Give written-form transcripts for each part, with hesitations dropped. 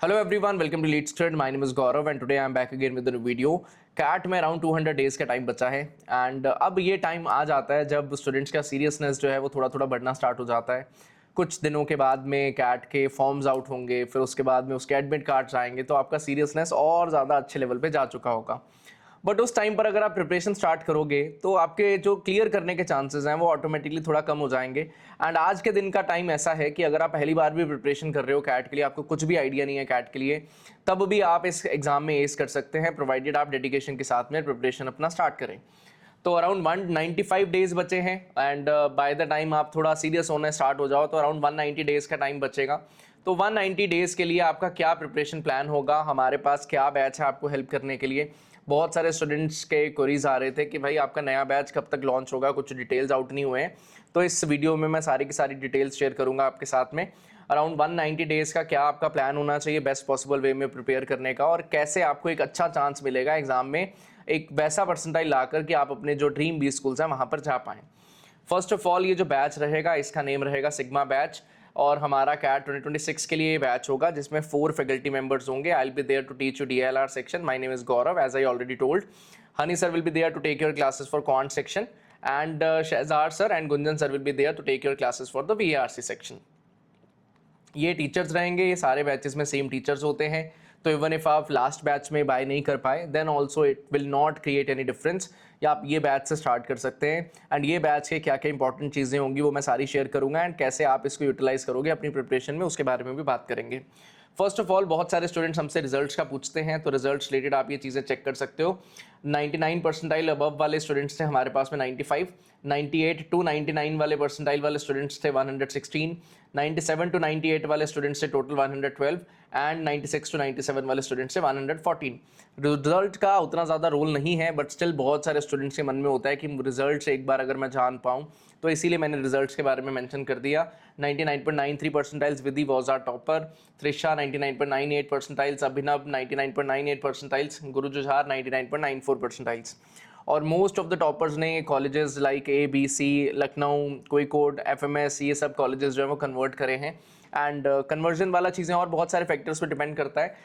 Hello everyone, welcome to Lead Script. My name is Gaurav and today I am back again with a new video. CAT में around 200 days का time बचा है and अब ये time आ जाता है जब स्टूडेंट्स का सीरियसनेस जो है वो थोड़ा थोड़ा बढ़ना स्टार्ट हो जाता है। कुछ दिनों के बाद में कैट के फॉर्म्स आउट होंगे, फिर उसके बाद में उसके एडमिट कार्ड्स आएंगे, तो आपका सीरियसनेस और ज़्यादा अच्छे लेवल पे जा चुका होगा। बट उस टाइम पर अगर आप प्रिपरेशन स्टार्ट करोगे तो आपके जो क्लियर करने के चांसेस हैं वो ऑटोमेटिकली थोड़ा कम हो जाएंगे। एंड आज के दिन का टाइम ऐसा है कि अगर आप पहली बार भी प्रिपरेशन कर रहे हो कैट के लिए, आपको कुछ भी आइडिया नहीं है कैट के लिए, तब भी आप इस एग्जाम में एस कर सकते हैं, प्रोवाइडेड आप डेडिकेशन के साथ में प्रिपरेशन अपना स्टार्ट करें। तो अराउंड 195 डेज बचे हैं एंड बाय द टाइम आप थोड़ा सीरियस होने स्टार्ट हो जाओ तो अराउंड 190 डेज का टाइम बचेगा। तो 190 डेज के लिए आपका क्या प्रिपरेशन प्लान होगा, हमारे पास क्या बैच है आपको हेल्प करने के लिए। बहुत सारे स्टूडेंट्स के क्वेरीज आ रहे थे कि भाई आपका नया बैच कब तक लॉन्च होगा, कुछ डिटेल्स आउट नहीं हुए हैं। तो इस वीडियो में मैं सारी की सारी डिटेल्स शेयर करूंगा आपके साथ में। अराउंड 190 डेज का क्या आपका प्लान होना चाहिए बेस्ट पॉसिबल वे में प्रिपेयर करने का, और कैसे आपको एक अच्छा चांस मिलेगा एग्जाम में एक वैसा परसेंटाइल लाकर कि आप अपने जो ड्रीम बी स्कूल्स हैं वहाँ पर जा पाएँ। फर्स्ट ऑफ ऑल ये जो बैच रहेगा इसका नेम रहेगा सिग्मा बैच, और हमारा कैट 2026 के लिए ये बैच होगा जिसमें 4 फैकल्टी मेंबर्स होंगे। I will be there to teach you DLR section. My name is Gaurav, as I already told. Honey sir will be there to take your classes for quant section and Shahzar sir and Gunjan sir will be there to take your classes for the VARC section. ये teachers रहेंगे, ये सारे batches में same teachers होते हैं। तो even if आप last batch में बाय नहीं कर पाए then also it will not create any difference, या आप ये बैच से स्टार्ट कर सकते हैं। एंड ये बैच के क्या क्या इंपॉर्टेंट चीज़ें होंगी वो मैं सारी शेयर करूंगा, एंड कैसे आप इसको यूटिलाइज करोगे अपनी प्रिपरेशन में उसके बारे में भी बात करेंगे। फर्स्ट ऑफ ऑल बहुत सारे स्टूडेंट्स हमसे रिजल्ट्स का पूछते हैं, तो रिजल्ट्स रिलेटेड आप ये चीज़ें चेक कर सकते हो। 99 परसेंटाइल अबव वाले स्टूडेंट्स थे हमारे पास में 95, 98 टू 99 वाले परसेंटाइल वाले स्टूडेंट्स थे 116, 97 टू 98 वाले स्टूडेंट्स थे टोटल 112 एंड 96 टू 97 वाले स्टूडेंट्स थे 114। रिजल्ट का उतना ज़्यादा रोल नहीं है, बट स्टिल बहुत सारे स्टूडेंट्स के मन में होता है कि रिजल्ट से एक बार अगर मैं जान पाऊँ, तो इसीलिए मैंने रिजल्ट्स के बारे में मेंशन कर दिया। 99.93 percentiles Vidhi was our topper, Trisha 99.98 percentiles, Abhinav 99.98 percentiles, Guru Jujhar 99.94 percentiles. और मोस्ट ऑफ द टॉपर्स ने colleges like ABC, Lucknow, Kozhikode, FMS, ये सब कॉलेजेस जो है वो कन्वर्ट करे हैं। एंड कन्वर्जन वाला चीज़ें और बहुत सारे फैक्टर्स पे डिपेंड करता है,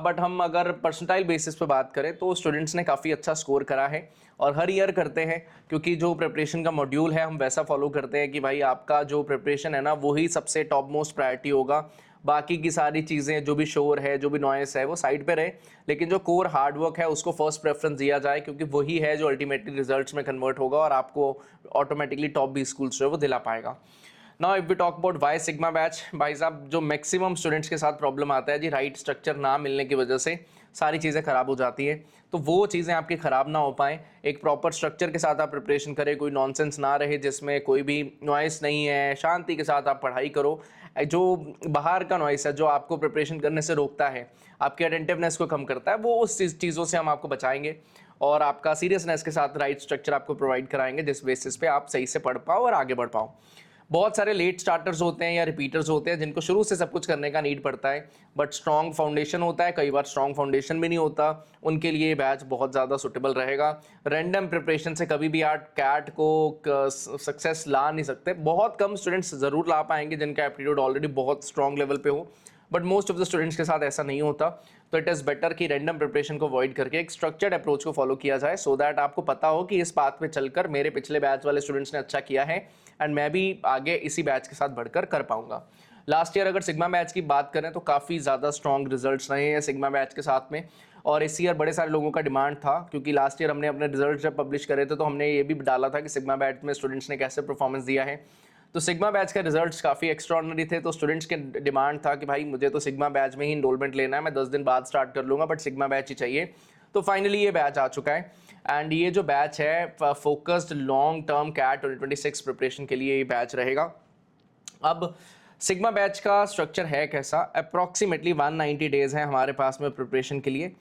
बट हम अगर परसेंटाइल बेसिस पे बात करें तो स्टूडेंट्स ने काफ़ी अच्छा स्कोर करा है। और हर ईयर करते हैं, क्योंकि जो प्रिपरेशन का मॉड्यूल है हम वैसा फॉलो करते हैं कि भाई आपका जो प्रिपरेशन है ना वही सबसे टॉप मोस्ट प्रायोरिटी होगा। बाकी की सारी चीज़ें जो भी शोर है, जो भी नॉइस है, वो साइड पे रहे, लेकिन जो कोर हार्डवर्क है उसको फर्स्ट प्रेफरेंस दिया जाए, क्योंकि वही है जो अल्टीमेटली रिजल्ट्स में कन्वर्ट होगा और आपको ऑटोमेटिकली टॉप बी स्कूल्स जो है वो दिला पाएगा। Now if we talk about why Sigma batch, भाई साहब जो मैक्सिमम स्टूडेंट्स के साथ प्रॉब्लम आता है जी, राइट स्ट्रक्चर ना मिलने की वजह से सारी चीज़ें ख़राब हो जाती हैं। तो वो चीज़ें आपकी ख़राब ना हो पाएँ, एक प्रॉपर स्ट्रक्चर के साथ आप प्रिपरेशन करें, कोई नॉनसेंस ना रहे जिसमें कोई भी नॉइस नहीं है, शांति के साथ आप पढ़ाई करो। जो बाहर का नॉइस है जो आपको प्रिपरेशन करने से रोकता है, आपके अटेंटिवनेस को कम करता है, वो उस चीज़ों से हम आपको बचाएंगे और आपका सीरियसनेस के साथ राइट स्ट्रक्चर आपको प्रोवाइड कराएंगे जिस बेसिस पे आप सही से पढ़ पाओ और आगे बढ़ पाओ। बहुत सारे लेट स्टार्टर्स होते हैं या रिपीटर्स होते हैं जिनको शुरू से सब कुछ करने का नीड पड़ता है, बट स्ट्रॉन्ग फाउंडेशन होता है, कई बार स्ट्रॉन्ग फाउंडेशन भी नहीं होता, उनके लिए बैच बहुत ज़्यादा सुटेबल रहेगा। रैंडम प्रिपरेशन से कभी भी आप कैट को सक्सेस ला नहीं सकते। बहुत कम स्टूडेंट्स ज़रूर ला पाएंगे जिनका एप्टीट्यूड ऑलरेडी बहुत स्ट्रॉन्ग लेवल पे हो, but most of the students के साथ ऐसा नहीं होता। तो इट इज़ बेटर कि रैंडम प्रिपरेशन को अवॉइड करके एक स्ट्रक्चर्ड अप्रोच को फॉलो किया जाए, सो दैट आपको पता हो कि इस पाथ पे चलकर मेरे पिछले बैच वाले स्टूडेंट्स ने अच्छा किया है एंड मैं भी आगे इसी बैच के साथ बढ़कर कर पाऊंगा। लास्ट ईयर अगर सिग्मा बैच की बात करें तो काफ़ी ज़्यादा स्ट्रॉन्ग रिजल्ट्स रहे हैं सिग्मा बैच के साथ में, और इस ईयर बड़े सारे लोगों का डिमांड था, क्योंकि लास्ट ईयर हमने अपने रिजल्ट जब पब्लिश करे थे तो हमने ये भी डाला था कि सिग्मा बैच में स्टूडेंट्स ने कैसे परफॉर्मेंस दिया है। तो सिग्मा बैच के रिजल्ट्स काफ़ी एक्स्ट्रॉर्डिनरी थे, तो स्टूडेंट्स के डिमांड था कि भाई मुझे तो सिग्मा बैच में ही इनरोलमेंट लेना है, मैं 10 दिन बाद स्टार्ट कर लूँगा बट सिग्मा बैच ही चाहिए। तो फाइनली ये बैच आ चुका है, एंड ये जो बैच है focused long term CAT 2026 preparation के लिए ये बैच रहेगा। अब सिग्मा बैच का स्ट्रक्चर है कैसा, अप्रॉक्सीमेटली 190 डेज़ हैं हमारे पास में प्रिपरेशन के लिए।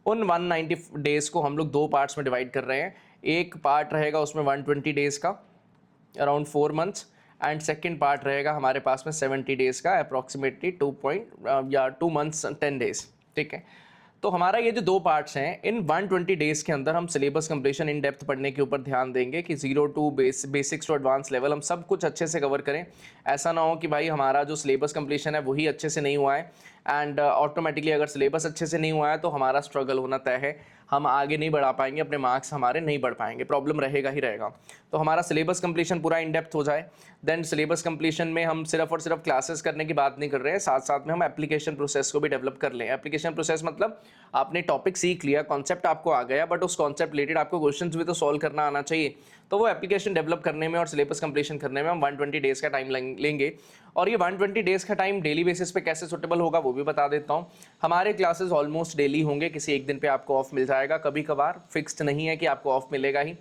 उन 190 डेज़ को हम लोग 2 पार्ट्स में डिवाइड कर रहे हैं। एक पार्ट रहेगा उसमें 120 डेज़ का, around 4 months, and second part रहेगा हमारे पास में 70 डेज़ का, अप्रॉक्सीमेटली 2 मंथ्स 10 डेज़। ठीक है, तो हमारा ये जो 2 पार्ट्स हैं, इन 120 डेज़ के अंदर हम सिलेबस कंप्लीशन इन डेप्थ पढ़ने के ऊपर ध्यान देंगे कि 0 to basics to advance level हम सब कुछ अच्छे से कवर करें। ऐसा ना हो कि भाई हमारा जो सिलेबस कंप्लीशन है वही अच्छे से नहीं हुआ है एंड ऑटोमेटिकली अगर सिलेबस अच्छे से नहीं हुआ है तो हमारा स्ट्रगल होना तय है, हम आगे नहीं बढ़ा पाएंगे, अपने मार्क्स हमारे नहीं बढ़ पाएंगे, प्रॉब्लम रहेगा ही रहेगा। तो हमारा सिलेबस कंप्लीशन पूरा इन डेप्थ हो जाए। देन सिलेबस कंप्लीशन में हम सिर्फ और सिर्फ क्लासेस करने की बात नहीं कर रहे हैं, साथ साथ में हम एप्लीकेशन प्रोसेस को भी डेवलप कर लें। एप्लीकेशन प्रोसेस मतलब आपने टॉपिक सीख लिया, कॉन्सेप्ट आपको आ गया, बट उस कॉन्सेप्ट रिलेटेड आपको क्वेश्चंस भी तो सॉल्व करना आना चाहिए। तो वो एप्लीकेशन डेवलप करने में और सिलेबस कंप्लीशन करने में हम 120 डेज़ का टाइम लेंगे। और ये 120 डेज़ का टाइम डेली बेसिस पे कैसे सुटेबल होगा वो भी बता देता हूँ। हमारे क्लासेस ऑलमोस्ट डेली होंगे, किसी एक दिन पे आपको ऑफ मिल जाएगा, कभी कभार फिक्स्ड नहीं है कि आपको ऑफ मिलेगा ही।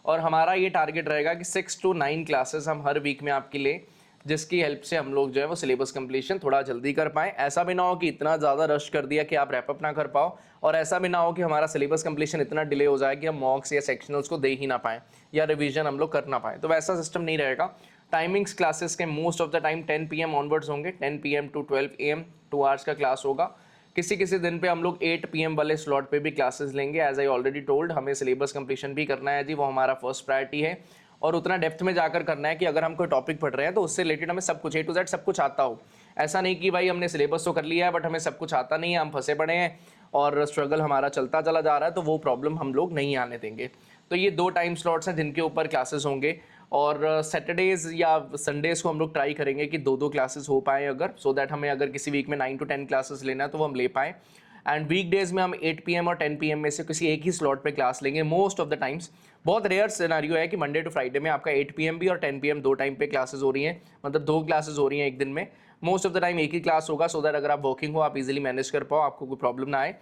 और हमारा ये टारगेट रहेगा कि 6 to 9 क्लासेस हम हर वीक में आपके लिए, जिसकी हेल्प से हम लोग जो है वो सिलेबस कंप्लीशन थोड़ा जल्दी कर पाएँ। ऐसा भी ना हो कि इतना ज़्यादा रश कर दिया कि आप रैपअप ना कर पाओ, और ऐसा भी ना हो कि हमारा सिलेबस कंप्लीशन इतना डिले हो जाए कि हम मॉक्स या सेक्शनल्स को दे ही ना पाएँ या रिवीजन हम लोग कर ना पाएँ। तो वैसा सिस्टम नहीं रहेगा। टाइमिंग्स क्लासेस के most of the time 10 PM onwards होंगे, 10 PM to 12 AM 2 आवर्स का क्लास होगा। किसी किसी दिन पे हम लोग 8 PM वाले स्लॉट पे भी क्लासेस लेंगे। एज आई ऑलरेडी टोल्ड, हमें सिलेबस कंप्लीशन भी करना है जी, वो हमारा फर्स्ट प्रायोरिटी है। और उतना डेप्थ में जाकर करना है कि अगर हम कोई टॉपिक पढ़ रहे हैं तो उससे रिलेटेड हमें सब कुछ A to Z सब कुछ आता हो। ऐसा नहीं कि भाई हमने सिलेबस तो कर लिया है बट हमें सब कुछ आता नहीं है, हम फंसे पड़े हैं और स्ट्रगल हमारा चलता चला जा रहा है, तो वो प्रॉब्लम हम लोग नहीं आने देंगे। तो ये 2 टाइम स्लॉट्स हैं जिनके ऊपर क्लासेस होंगे। और सैटरडेज़ या संडेज़ को हम लोग ट्राई करेंगे कि 2-2 क्लासेस हो पाएँ अगर, सो दैट हमें अगर किसी वीक में 9 to 10 क्लासेस लेना है तो वो हम ले पाएँ। एंड वीकडेज़ में हम 8 PM और 10 PM में से किसी एक ही स्लॉट पे क्लास लेंगे मोस्ट ऑफ द टाइम्स। बहुत रेयर सिनेरियो है कि मंडे टू फ्राइडे में आपका 8 PM भी और 10 PM 2 टाइम पे क्लासेस हो रही हैं, मतलब 2 क्लासेस हो रही हैं एक दिन में। मोस्ट ऑफ द टाइम एक ही क्लास होगा, सो दैट अगर आप वर्किंग हो आप इजीली मैनेज कर पाओ, आपको कोई प्रॉब्लम ना आए।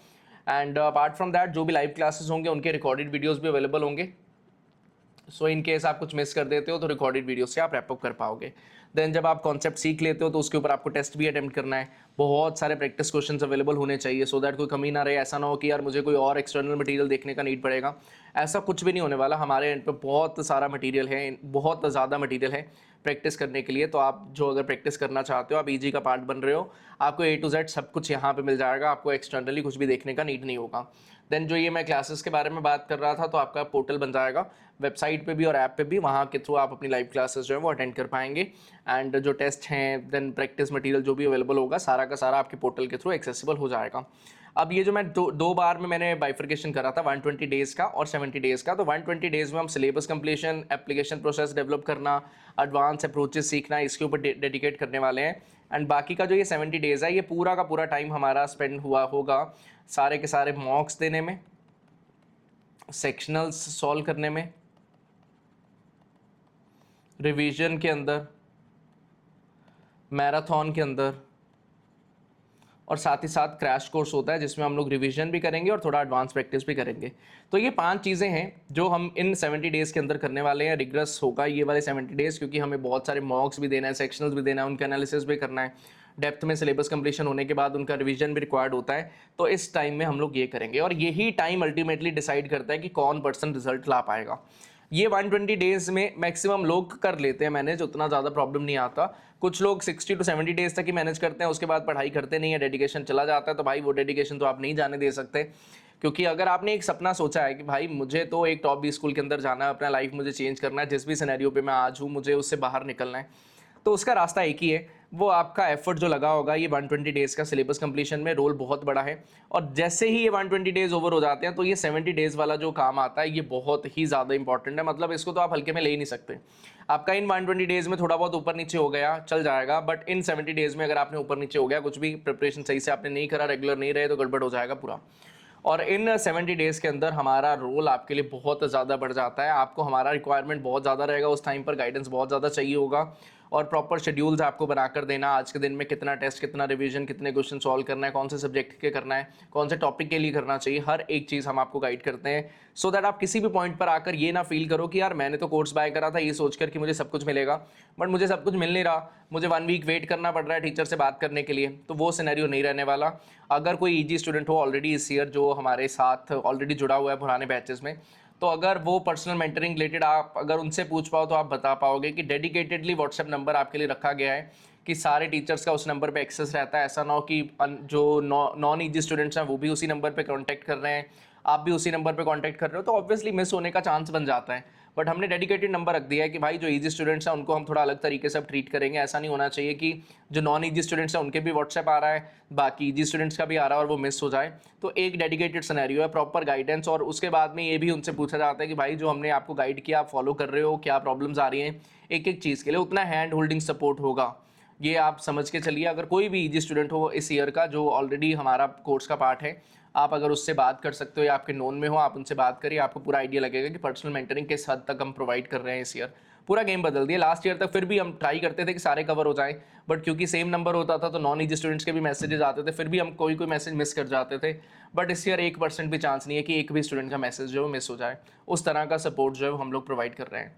एंड अपार्ट फ्रॉम दैट जो भी लाइव क्लासेस होंगे उनके रिकॉर्डेड वीडियोस भी अवेलेबल होंगे। सो इन केस आप कुछ मिस कर देते हो तो रिकॉर्डेड वीडियो से आप रैपअप कर पाओगे। देन जब आप कॉन्सेप्ट सीख लेते हो तो उसके ऊपर आपको टेस्ट भी अटेम्प्ट करना है। बहुत सारे प्रैक्टिस क्वेश्चंस अवेलेबल होने चाहिए, सो दैट कोई कमी ना रहे। ऐसा ना हो कि यार मुझे कोई और एक्सटर्नल मटेरियल देखने का नीड पड़ेगा, ऐसा कुछ भी नहीं होने वाला। हमारे एंड पे बहुत सारा मटेरियल है, बहुत ज़्यादा मटेरियल है प्रैक्टिस करने के लिए। तो आप जो अगर प्रैक्टिस करना चाहते हो, आप ईजी का पार्ट बन रहे हो, आपको A to Z सब कुछ यहाँ पे मिल जाएगा, आपको एक्सटर्नली कुछ भी देखने का नीड नहीं होगा। देन जो ये मैं क्लासेस के बारे में बात कर रहा था, तो आपका पोर्टल बन जाएगा वेबसाइट पे भी और ऐप पे भी, वहाँ के थ्रू आप अपनी लाइव क्लासेस जो है वो अटेंड कर पाएंगे। एंड जो टेस्ट हैं, देन प्रैक्टिस मटेरियल जो भी अवेलेबल होगा, सारा का सारा आपके पोर्टल के थ्रू एक्सेसिबल हो जाएगा। अब ये जो मैं दो बार में मैंने बाइफर्केशन करा था 120 डेज़ का और 70 डेज़ का, तो 120 डेज़ में हम syllabus completion, application process develop करना, एडवांस अप्रोचेस सीखना, इसके ऊपर डेडिकेट करने वाले हैं। एंड बाकी का जो ये 70 डेज़ है, ये पूरा का पूरा टाइम हमारा स्पेंड हुआ होगा सारे के सारे मॉक्स देने में, सेक्शनल्स सॉल्व करने में, रिवीजन के अंदर, मैराथन के अंदर, और साथ ही साथ क्रैश कोर्स होता है जिसमें हम लोग रिवीजन भी करेंगे और थोड़ा एडवांस प्रैक्टिस भी करेंगे। तो ये 5 चीज़ें हैं जो हम इन 70 डेज़ के अंदर करने वाले हैं। रिग्रेस होगा ये वाले 70 डेज़, क्योंकि हमें बहुत सारे मॉक्स भी देना है, सेक्शनल्स भी देना है, उनका एनालिसिस भी करना है। डेप्थ में सिलेबस कंप्लीशन होने के बाद उनका रिवीजन भी रिक्वायर्ड होता है। तो इस टाइम में हम लोग ये करेंगे, और यही टाइम अल्टीमेटली डिसाइड करता है कि कौन पर्सन रिजल्ट ला पाएगा। ये 120 डेज़ में मैक्सिमम लोग कर लेते हैं मैनेज, उतना ज़्यादा प्रॉब्लम नहीं आता। कुछ लोग 60 to 70 डेज़ तक ही मैनेज करते हैं, उसके बाद पढ़ाई करते नहीं है, डेडिकेशन चला जाता है। तो भाई वो डेडिकेशन तो आप नहीं जाने दे सकते, क्योंकि अगर आपने एक सपना सोचा है कि भाई मुझे तो एक टॉप 20 स्कूल के अंदर जाना है, अपना लाइफ मुझे चेंज करना है, जिस भी सिनेरियो पे मैं आज हूँ मुझे उससे बाहर निकलना है, तो उसका रास्ता एक ही है, वो आपका एफर्ट जो लगा होगा ये 120 डेज़ का सिलेबस कंप्लीशन में रोल बहुत बड़ा है। और जैसे ही ये 120 डेज़ ओवर हो जाते हैं तो ये 70 डेज़ वाला जो काम आता है ये बहुत ही ज़्यादा इंपॉर्टेंट है, मतलब इसको तो आप हल्के में ले ही नहीं सकते। आपका इन 120 डेज़ में थोड़ा बहुत ऊपर नीचे हो गया चल जाएगा, बट इन 70 डेज़ में अगर आपने ऊपर नीचे हो गया, कुछ भी प्रिपरेशन सही से आपने नहीं करा, रेगुलर नहीं रहे, तो गड़बड़ हो जाएगा पूरा। और इन 70 डेज़ के अंदर हमारा रोल आपके लिए बहुत ज़्यादा बढ़ जाता है। आपको हमारा रिक्वायरमेंट बहुत ज़्यादा रहेगा उस टाइम पर, गाइडेंस बहुत ज़्यादा चाहिए होगा, और प्रॉपर शेड्यूल्स आपको बनाकर देना, आज के दिन में कितना टेस्ट, कितना रिवीजन, कितने क्वेश्चन सॉल्व करना है, कौन से सब्जेक्ट के करना है, कौन से टॉपिक के लिए करना चाहिए, हर एक चीज़ हम आपको गाइड करते हैं। सो दैट आप किसी भी पॉइंट पर आकर ये ना फील करो कि यार मैंने तो कोर्स बाय करा था ये सोचकर कि मुझे सब कुछ मिलेगा, बट मुझे सब कुछ मिल नहीं रहा, मुझे 1 वीक वेट करना पड़ रहा है टीचर से बात करने के लिए। तो वो सिनेरियो नहीं रहने वाला। अगर कोई ईजी स्टूडेंट हो ऑलरेडी इस ईयर जो हमारे साथ ऑलरेडी जुड़ा हुआ है पुराने बैचेस में, तो अगर वो पर्सनल मेंटरिंग रिलेटेड आप अगर उनसे पूछ पाओ तो आप बता पाओगे कि डेडिकेटेडली व्हाट्सएप नंबर आपके लिए रखा गया है कि सारे टीचर्स का उस नंबर पे एक्सेस रहता है। ऐसा ना हो कि जो नॉन ईजी स्टूडेंट्स हैं वो भी उसी नंबर पे कांटेक्ट कर रहे हैं, आप भी उसी नंबर पे कांटेक्ट कर रहे हो, तो ऑब्वियसली मिस होने का चांस बन जाता है। बट हमने डेडिकेटेड नंबर रख दिया है कि भाई जो ईजी स्टूडेंट्स हैं उनको हम थोड़ा अलग तरीके से अब ट्रीट करेंगे। ऐसा नहीं होना चाहिए कि जो नॉन ईजी स्टूडेंट्स हैं उनके भी व्हाट्सएप आ रहा है, बाकी ईजी स्टूडेंट्स का भी आ रहा है और वो मिस हो जाए। तो एक डेडिकेटेड सिनेरियो है, प्रॉपर गाइडेंस, और उसके बाद में ये भी उनसे पूछा जाता है कि भाई जो हमने आपको गाइड किया आप फॉलो कर रहे हो, क्या प्रॉब्लम्स आ रही हैं, एक एक चीज़ के लिए उतना हैंड होल्डिंग सपोर्ट होगा। ये आप समझ के चलिए। अगर कोई भी ईजी स्टूडेंट हो इस ईयर का जो ऑलरेडी हमारा कोर्स का पार्ट है, आप अगर उससे बात कर सकते हो या आपके नोन में हो, आप उनसे बात करिए, आपको पूरा आइडिया लगेगा कि पर्सनल मेंटरिंग किस हद तक हम प्रोवाइड कर रहे हैं इस ईयर। पूरा गेम बदल दिया। लास्ट ईयर तक फिर भी हम ट्राई करते थे कि सारे कवर हो जाएं, बट क्योंकि सेम नंबर होता था तो नॉन ईजी स्टूडेंट्स के भी मैसेजेस आते थे, फिर भी हम कोई मैसेज मिस कर जाते थे। बट इस ईयर 1% भी चांस नहीं है कि एक भी स्टूडेंट का मैसेज जो है मिस हो जाए। उस तरह का सपोर्ट जो है हम लोग प्रोवाइड कर रहे हैं।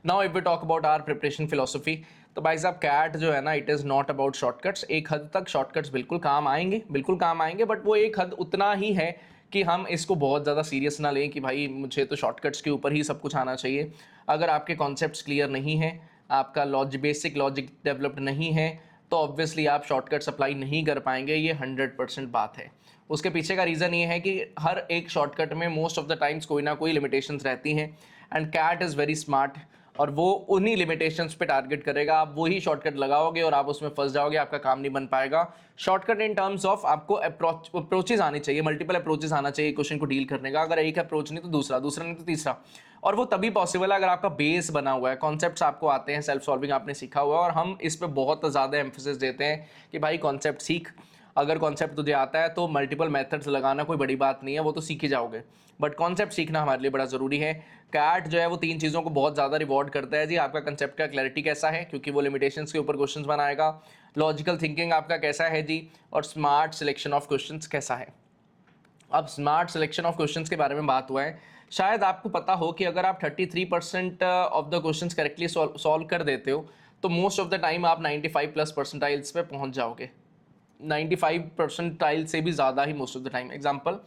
Now if we talk about our preparation philosophy, तो भाई साहब कैट जो है ना, it is not about shortcuts. एक हद तक शॉर्टकट्स बिल्कुल काम आएंगे, बिल्कुल काम आएंगे, बट वो एक हद उतना ही है कि हम इसको बहुत ज़्यादा सीरियस ना लें कि भाई मुझे तो शॉर्टकट्स के ऊपर ही सब कुछ आना चाहिए। अगर आपके कॉन्सेप्ट्स क्लियर नहीं है, आपका बेसिक लॉजिक डेवलप्ड नहीं है, तो ऑब्वियसली आप शॉर्टकट्स अप्लाई नहीं कर पाएंगे, ये 100% बात है। उसके पीछे का रीज़न ये है कि हर एक शॉर्टकट में मोस्ट ऑफ द टाइम्स कोई ना कोई लिमिटेशंस रहती हैं, and CAT is very smart और वो उन्हीं लिमिटेशंस पे टारगेट करेगा। आप वही शॉर्टकट लगाओगे और आप उसमें फंस जाओगे, आपका काम नहीं बन पाएगा। शॉर्टकट इन टर्म्स ऑफ आपको अप्रोचेज आनी चाहिए, मल्टीपल अप्रोचेज आना चाहिए क्वेश्चन को डील करने का। अगर एक अप्रोच नहीं तो दूसरा, दूसरा नहीं तो तीसरा, और वो तभी पॉसिबल है अगर आपका बेस बना हुआ है, कॉन्सेप्ट्स आपको आते हैं, सेल्फ सॉल्विंग आपने सीखा हुआ है। और हम इस पर बहुत ज़्यादा एम्फोसिस देते हैं कि भाई कॉन्सेप्ट सीख। अगर कॉन्सेप्ट तुझे आता है तो मल्टीपल मेथड्स लगाना कोई बड़ी बात नहीं है, वो तो सीख ही जाओगे, बट कॉन्सेप्ट सीखना हमारे लिए बड़ा ज़रूरी है। कैट जो है वो 3 चीज़ों को बहुत ज़्यादा रिवॉर्ड करता है जी। आपका कंसेप्ट का क्लैरिटी कैसा है, क्योंकि वो लिमिटेशंस के ऊपर क्वेश्चंस बनाएगा। लॉजिकल थिंकिंग आपका कैसा है जी, और स्मार्ट सिलेक्शन ऑफ क्वेश्चंस कैसा है। अब स्मार्ट सिलेक्शन ऑफ क्वेश्चंस के बारे में बात हुआ है, शायद आपको पता हो कि अगर आप 33% of the questions correctly solve कर देते हो तो मोस्ट ऑफ द टाइम आप 95+ परसेंटाइल्स पे पहुंच जाओगे। 95 परसेंटाइल से भी ज़्यादा ही most of the time. Example,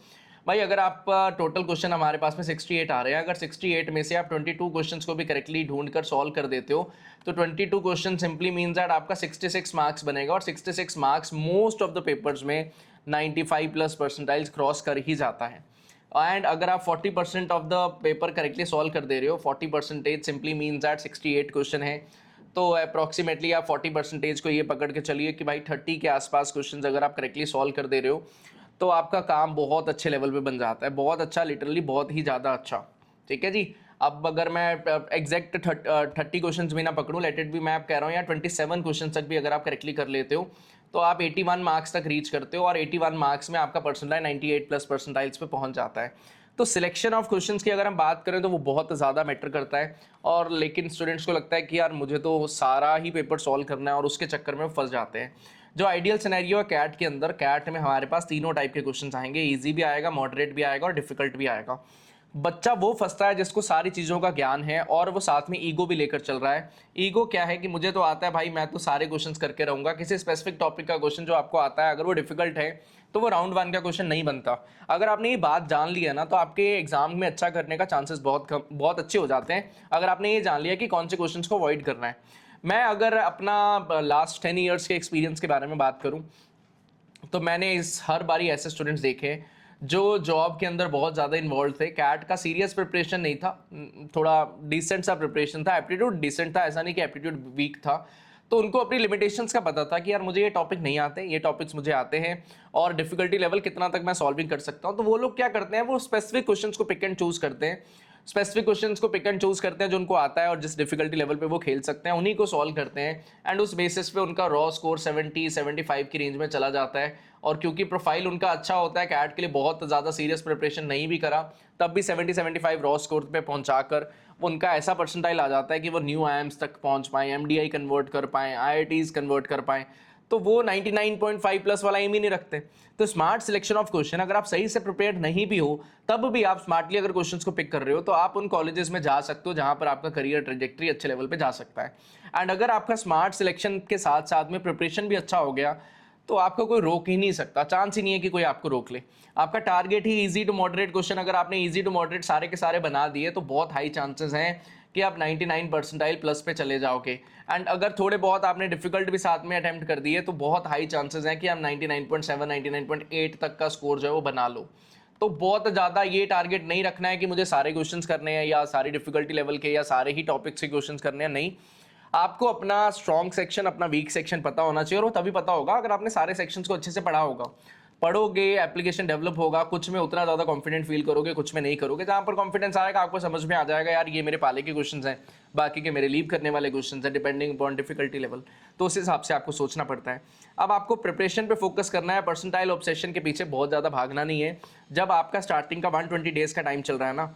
भाई अगर आप टोटल क्वेश्चन हमारे पास में 68 आ रहे हैं, अगर 68 में से आप 22 क्वेश्चंस को भी करेक्टली ढूंढ कर सॉल्व कर देते हो तो 22 क्वेश्चन सिंपली मीन्स दैट आपका 66 मार्क्स बनेगा, और 66 marks most of the papers में 95+ परसेंटाइल्स क्रॉस कर ही जाता है। एंड अगर आप 40% of the paper correctly solve कर दे रहे हो, 40% सिंपली मीन्स दैट 68 क्वेश्चन है, तो अप्रॉक्सीमेटली आप 40% को ये पकड़ के चलिए कि भाई 30 के आसपास क्वेश्चंस अगर आप करेक्टली सॉल्व कर दे रहे हो तो आपका काम बहुत अच्छे लेवल पे बन जाता है, बहुत अच्छा, लिटरली बहुत ही ज़्यादा अच्छा। ठीक है जी। अब अगर मैं एग्जैक्ट 30 क्वेश्चंस भी ना पकड़ूँ, लेट इट भी, मैं आप कह रहा हूँ यार 27 क्वेश्चन तक भी अगर आप करेक्टली कर लेते हो तो आप 81 मार्क्स तक रीच करते हो, और 81 मार्क्स में आपका परसेंटाइल 98+ परसेंटाइल्स पे पहुंच जाता है। तो सिलेक्शन ऑफ क्वेश्चंस की अगर हम बात करें तो वो बहुत ज़्यादा मैटर करता है, और लेकिन स्टूडेंट्स को लगता है कि यार मुझे तो सारा ही पेपर सॉल्व करना है, और उसके चक्कर में फंस जाते हैं। जो आइडियल सिनेरियो है कैट के अंदर, कैट में हमारे पास तीनों टाइप के क्वेश्चंस आएंगे, इजी भी आएगा, मॉडरेट भी आएगा और डिफिकल्ट भी आएगा। बच्चा वो फंसता है जिसको सारी चीज़ों का ज्ञान है और वो साथ में ईगो भी लेकर चल रहा है। ईगो क्या है कि मुझे तो आता है भाई, मैं तो सारे क्वेश्चंस करके रहूँगा। किसी स्पेसिफिक टॉपिक का क्वेश्चन जो आपको आता है अगर वो डिफिकल्ट है तो वो राउंड 1 का क्वेश्चन नहीं बनता। अगर आपने ये बात जान ली है ना तो आपके एग्जाम में अच्छा करने का चांसेस बहुत अच्छे हो जाते हैं, अगर आपने ये जान लिया कि कौन से क्वेश्चन को अवॉइड करना है। मैं अगर अपना लास्ट 10 ईयर्स के एक्सपीरियंस के बारे में बात करूँ तो मैंने इस हर बारी ऐसे स्टूडेंट्स देखे जो जॉब के अंदर बहुत ज़्यादा इन्वॉल्व थे। कैट का सीरियस प्रिपरेशन नहीं था, थोड़ा डिसेंट सा प्रिपरेशन था, एप्टीट्यूड डिसेंट था, ऐसा नहीं कि एप्टीट्यूड वीक था। तो उनको अपनी लिमिटेशंस का पता था कि यार मुझे ये टॉपिक नहीं आते, ये टॉपिक्स मुझे आते हैं, और डिफिकल्टी लेवल कितना तक मैं सॉल्विंग कर सकता हूँ। तो वो लोग क्या करते हैं, वो स्पेसिफिक क्वेश्चंस को पिक एंड चूज करते हैं, स्पेसिफिक क्वेश्चंस को पिक एंड चूज करते हैं जो उनको आता है और जिस डिफिकल्टी लेवल पे वो खेल सकते हैं उन्हीं को सॉल्व करते हैं, एंड उस बेसिस पे उनका रॉ स्कोर 70-75 की रेंज में चला जाता है। और क्योंकि प्रोफाइल उनका अच्छा होता है, कैट के लिए बहुत ज़्यादा सीरियस प्रिपरेशन नहीं भी करा तब भी 70-75 रॉ स्कोर पे पहुंचाकर उनका ऐसा परसेंटाइल आ जाता है कि वो न्यू आईएम्स तक पहुंच पाएँ, एमडीआई कन्वर्ट कर पाएँ, आईआईटीज कन्वर्ट कर पाएँ, तो वो 99.5+ वाला एम ही नहीं रखते। तो स्मार्ट सिलेक्शन ऑफ क्वेश्चन, अगर आप सही से प्रिपेयर्ड नहीं भी हो तब भी आप स्मार्टली अगर क्वेश्चंस को पिक कर रहे हो तो आप उन कॉलेजेस में जा सकते हो जहां पर आपका करियर ट्रेजेक्ट्री अच्छे लेवल पे जा सकता है। एंड अगर आपका स्मार्ट सिलेक्शन के साथ साथ में प्रिपरेशन भी अच्छा हो गया तो आपको कोई रोक ही नहीं सकता, चांस ही नहीं है कि कोई आपको रोक ले। आपका टारगेट ही इजी टू मॉडरेट क्वेश्चन, अगर आपने इजी टू मॉडरेट सारे के सारे बना दिए तो बहुत हाई चांसेस हैं कि आप 99 परसेंटाइल प्लस पे चले जाओगे। एंड अगर थोड़े बहुत आपने डिफिकल्ट भी साथ में अटेम्प्ट कर दिए तो बहुत हाई चांसेस हैं कि आप 99.7 99.8 तक का स्कोर जो है वो बना लो। तो बहुत ज़्यादा ये टारगेट नहीं रखना है कि मुझे सारे क्वेश्चंस करने हैं या सारी डिफिकल्टी लेवल के या सारे ही टॉपिक से क्वेश्चंस करने हैं। नहीं, आपको अपना स्ट्रॉन्ग सेक्शन अपना वीक सेक्शन पता होना चाहिए, और वो तभी पता होगा अगर आपने सारे सेक्शंस को अच्छे से पढ़ा होगा। पढ़ोगे, एप्लीकेशन डेवलप होगा, कुछ में उतना ज़्यादा कॉन्फिडेंट फील करोगे, कुछ में नहीं करोगे। जहाँ पर कॉन्फिडेंस आएगा आपको समझ में आ जाएगा यार ये मेरे पाले के क्वेश्चंस हैं, बाकी के मेरे लीव करने वाले क्वेश्चंस हैं, डिपेंडिंग अपॉन डिफिकल्टी लेवल। तो उस हिसाब से आपको सोचना पड़ता है। अब आपको प्रिपरेशन पे फोकस करना है, परसेंटाइल ऑब्सेशन के पीछे बहुत ज़्यादा भागना नहीं है। जब आपका स्टार्टिंग का 120 डेज का टाइम चल रहा है ना,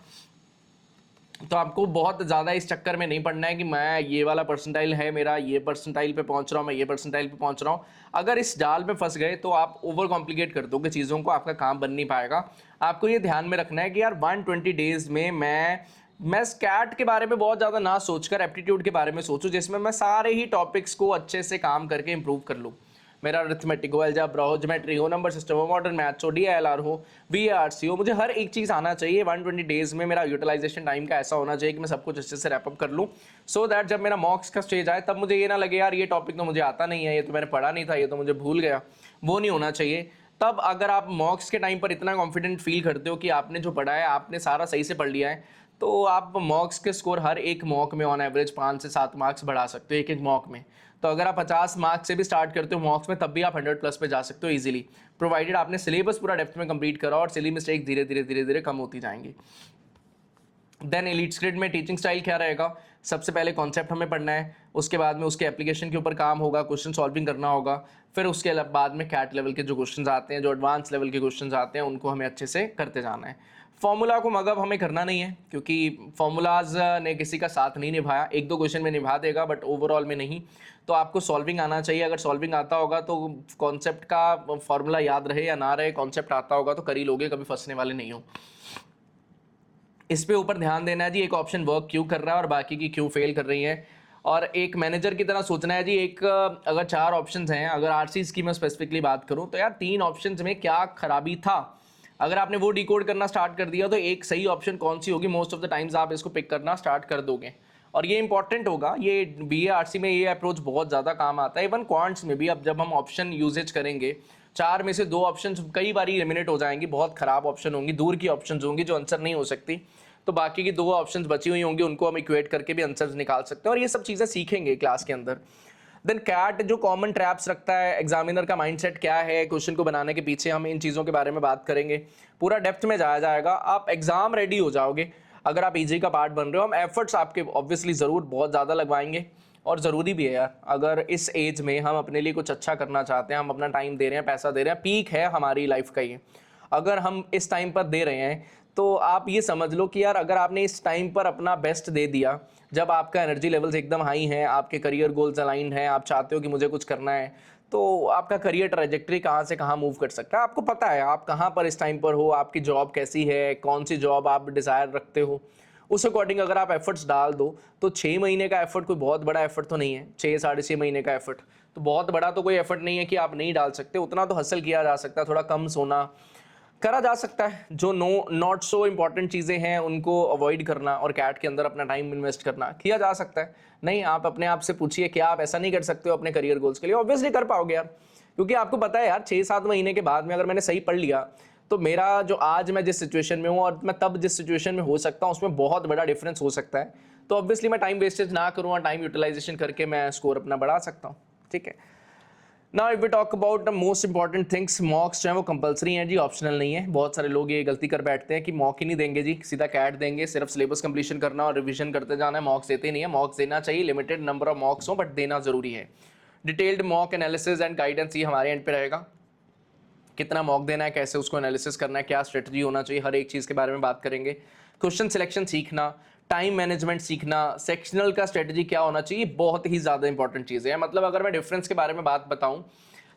तो आपको बहुत ज़्यादा इस चक्कर में नहीं पड़ना है कि मैं ये वाला परसेंटाइल है मेरा, ये परसेंटाइल पे पहुंच रहा हूँ, मैं ये परसेंटाइल पे पहुंच रहा हूँ। अगर इस जाल में फंस गए तो आप ओवर कॉम्प्लिकेट कर दोगे चीज़ों को, आपका काम बन नहीं पाएगा। आपको ये ध्यान में रखना है कि यार 120 डेज में मैं स्कैट के बारे में बहुत ज़्यादा ना सोचकर एप्टीट्यूड के बारे में सोचूं, जिसमें मैं सारे ही टॉपिक्स को अच्छे से काम करके इंप्रूव कर लूँ। मेरा अरिथमेटिक हो, अलजेब्रा हो, ज्योमेट्री हो, नंबर सिस्टम हो, मॉडर्न मैथ्स हो, DILR हो, VARC हो, मुझे हर एक चीज़ आना चाहिए। 120 डेज में मेरा यूटिलाइजेशन टाइम का ऐसा होना चाहिए कि मैं सब कुछ अच्छे से रैपअप कर लूँ, सो दैट जब मेरा मॉक्स का स्टेज आए तब मुझे ये ना लगे यार ये टॉपिक तो मुझे आता नहीं है, ये तो मैंने पढ़ा नहीं था, ये तो मुझे भूल गया। वो नहीं होना चाहिए। तब अगर आप मॉक्स के टाइम पर इतना कॉन्फिडेंट फील करते हो कि आपने जो पढ़ा है आपने सारा सही से पढ़ लिया है, तो आप मॉक्स के स्कोर हर एक मॉक में ऑन एवरेज 5 से 7 मार्क्स बढ़ा सकते हो एक एक मॉक में। तो अगर आप 50 मार्क्स से भी स्टार्ट करते हो मॉक्स में, तब भी आप 100 प्लस पे जा सकते हो इजीली, प्रोवाइडेड आपने सिलेबस पूरा डेप्थ में कंप्लीट करा और सिली मिस्टेक धीरे धीरे धीरे धीरे कम होती जाएंगी। देन एलीट्स ग्रेड में टीचिंग स्टाइल क्या रहेगा? सबसे पहले कॉन्सेप्ट हमें पढ़ना है, उसके बाद में उसके एप्लीकेशन के ऊपर काम होगा, क्वेश्चन सॉल्विंग करना होगा, फिर उसके बाद में कैट लेवल के जो क्वेश्चंस आते हैं, जो एडवांस लेवल के क्वेश्चंस आते हैं, उनको हमें अच्छे से करते जाना है। फॉर्मूला को मगअप हमें करना नहीं है, क्योंकि फॉर्मूलाज ने किसी का साथ नहीं निभाया। एक दो क्वेश्चन में निभा देगा बट ओवरऑल में नहीं। तो आपको सॉल्विंग आना चाहिए। अगर सॉल्विंग आता होगा तो कॉन्सेप्ट का फॉर्मूला याद रहे या ना रहे, कॉन्सेप्ट आता होगा तो कर ही लोगे, कभी फंसने वाले नहीं हो। इस पे ऊपर ध्यान देना है जी, एक ऑप्शन वर्क क्यों कर रहा है और बाकी की क्यों फेल कर रही है। और एक मैनेजर की तरह सोचना है जी, एक अगर 4 ऑप्शंस हैं, अगर आरसीज की मैं स्पेसिफिकली बात करूं तो यार 3 ऑप्शंस में क्या खराबी था, अगर आपने वो डिकोड करना स्टार्ट कर दिया तो एक सही ऑप्शन कौन सी होगी, मोस्ट ऑफ द टाइम्स आप इसको पिक करना स्टार्ट कर दोगे। और ये इंपॉर्टेंट होगा, ये BA RC में ये अप्रोच बहुत ज़्यादा काम आता है। इवन क्वांट्स में भी अब जब हम ऑप्शन यूजेज करेंगे, 4 में से 2 ऑप्शन कई बार एलिमिनेट हो जाएंगी, बहुत खराब ऑप्शन होंगी, दूर की ऑप्शन होंगी जो आंसर नहीं हो सकती, तो बाकी की 2 ऑप्शंस बची हुई होंगी, उनको हम इक्वेट करके भी आंसर्स निकाल सकते हैं। और ये सब चीज़ें सीखेंगे क्लास के अंदर। देन कैट जो कॉमन ट्रैप्स रखता है, एग्जामिनर का माइंडसेट क्या है क्वेश्चन को बनाने के पीछे, हम इन चीज़ों के बारे में बात करेंगे। पूरा डेप्थ में जाया जाएगा, आप एग्जाम रेडी हो जाओगे अगर आप ईजी का पार्ट बन रहे हो। हम एफर्ट्स आपके ऑब्वियसली ज़रूर बहुत ज़्यादा लगवाएंगे, और ज़रूरी भी है यार। अगर इस एज में हम अपने लिए कुछ अच्छा करना चाहते हैं, हम अपना टाइम दे रहे हैं, पैसा दे रहे हैं, पीक है हमारी लाइफ का ये, अगर हम इस टाइम पर दे रहे हैं तो आप ये समझ लो कि यार अगर आपने इस टाइम पर अपना बेस्ट दे दिया, जब आपका एनर्जी लेवल्स एकदम हाई हैं, आपके करियर गोल्स अलाइंड हैं, आप चाहते हो कि मुझे कुछ करना है, तो आपका करियर ट्रैजेक्टरी कहाँ से कहाँ मूव कर सकता है, आपको पता है आप कहाँ पर इस टाइम पर हो, आपकी जॉब कैसी है, कौन सी जॉब आप डिज़ायर रखते हो, उस अकॉर्डिंग अगर आप एफर्ट्स डाल दो तो 6 महीने का एफर्ट कोई बहुत बड़ा एफर्ट तो नहीं है। 6 साढ़े 6 महीने का एफर्ट तो बहुत बड़ा तो कोई एफर्ट नहीं है कि आप नहीं डाल सकते, उतना तो हसल किया जा सकता है, थोड़ा कम सोना करा जा सकता है। जो नॉट सो इम्पॉर्टेंट चीज़ें हैं उनको अवॉइड करना और कैट के अंदर अपना टाइम इन्वेस्ट करना किया जा सकता है। नहीं, आप अपने आप से पूछिए क्या आप ऐसा नहीं कर सकते हो अपने करियर गोल्स के लिए? ऑब्वियसली कर पाओगे यार, क्योंकि आपको पता है यार 6-7 महीने के बाद में अगर मैंने सही पढ़ लिया तो मेरा जो आज मैं जिस सिचुएशन में हूँ और मैं तब जिस सिचुएशन में हो सकता हूँ उसमें बहुत बड़ा डिफरेंस हो सकता है। तो ऑब्वियसली मैं टाइम वेस्टेज ना करूँ और टाइम यूटिलाइजेशन करके मैं स्कोर अपना बढ़ा सकता हूँ। ठीक है, now if we talk about the most important things, mocks जो है वो कंपलसरी हैं जी, ऑप्शनल नहीं है। बहुत सारे लोग ये गलती कर बैठते हैं कि मॉक ही नहीं देंगे जी, सीधा कैट देंगे, सिर्फ सिलेबस कंप्लीशन करना और रिवीजन करते जाना है, मॉक्स देते नहीं है। मॉक्स देना चाहिए, लिमिटेड नंबर ऑफ मॉक्स हो बट देना जरूरी है। Detailed mock analysis and guidance ये हमारे एंड पे रहेगा, कितना मॉक देना है, कैसे उसको एनालिसिस करना है, क्या स्ट्रेटजी होना चाहिए, हर एक चीज़ के बारे में बात करेंगे। क्वेश्चन सिलेक्शन सीखना, टाइम मैनेजमेंट सीखना, सेक्शनल का स्ट्रेटजी क्या होना चाहिए, बहुत ही ज़्यादा इंपॉर्टेंट चीज़ें हैं। मतलब अगर मैं डिफरेंस के बारे में बात बताऊं